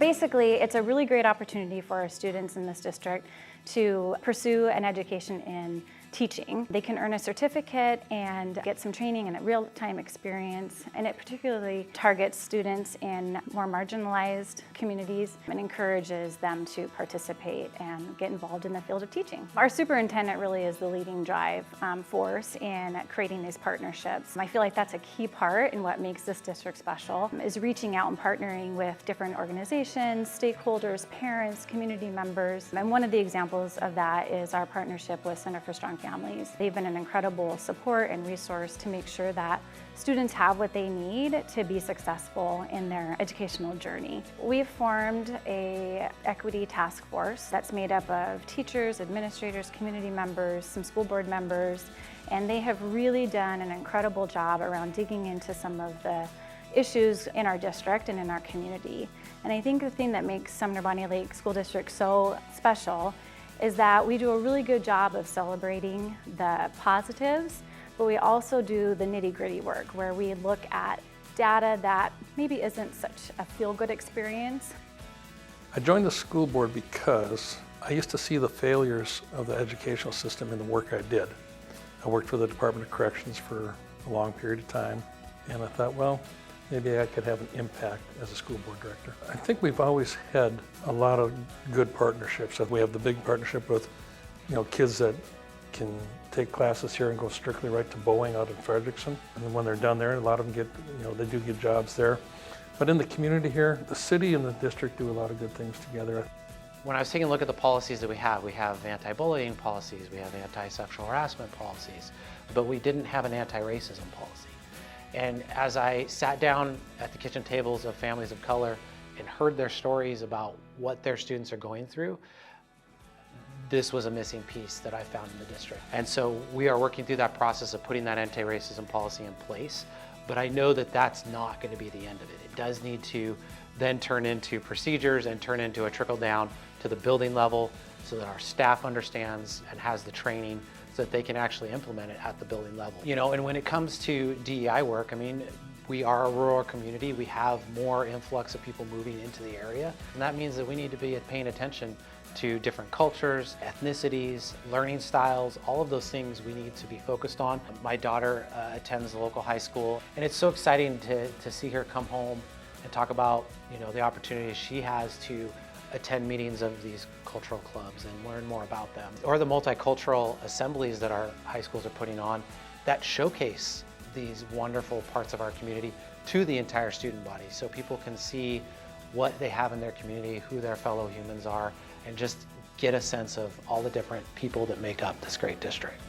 Basically, it's a really great opportunity for our students in this district to pursue an education in teaching. They can earn a certificate and get some training and a real-time experience, and it particularly targets students in more marginalized communities and encourages them to participate and get involved in the field of teaching. Our superintendent really is the leading drive force in creating these partnerships. I feel like that's a key part in what makes this district special, is reaching out and partnering with different organizations, stakeholders, parents, community members. And one of the examples of that is our partnership with Center for Strong Families. They've been an incredible support and resource to make sure that students have what they need to be successful in their educational journey. We've formed an equity task force that's made up of teachers, administrators, community members, some school board members, and they have really done an incredible job around digging into some of the issues in our district and in our community. And I think the thing that makes Sumner-Bonney Lake School District so special is that we do a really good job of celebrating the positives, but we also do the nitty-gritty work where we look at data that maybe isn't such a feel-good experience. I joined the school board because I used to see the failures of the educational system in the work I did. I worked for the Department of Corrections for a long period of time, and I thought, well, maybe I could have an impact as a school board director. I think we've always had a lot of good partnerships. We have the big partnership with, kids that can take classes here and go strictly right to Boeing out in Frederickson. And then when they're done there, a lot of them get, they do get jobs there. But in the community here, the city and the district do a lot of good things together. When I was taking a look at the policies that we have anti-bullying policies, we have anti-sexual harassment policies, but we didn't have an anti-racism policy. And as I sat down at the kitchen tables of families of color and heard their stories about what their students are going through, this was a missing piece that I found in the district. And so we are working through that process of putting that anti-racism policy in place, but I know that that's not going to be the end of it. It does need to then turn into procedures and turn into a trickle down to the building level so that our staff understands and has the training so that they can actually implement it at the building level. And when it comes to DEI work, we are a rural community. We have more influx of people moving into the area. And that means that we need to be paying attention to different cultures, ethnicities, learning styles, all of those things we need to be focused on. My daughter attends the local high school, and it's so exciting to see her come home and talk about the opportunities she has to attend meetings of these cultural clubs and learn more about them. Or the multicultural assemblies that our high schools are putting on that showcase these wonderful parts of our community to the entire student body so people can see what they have in their community, who their fellow humans are, and just get a sense of all the different people that make up this great district.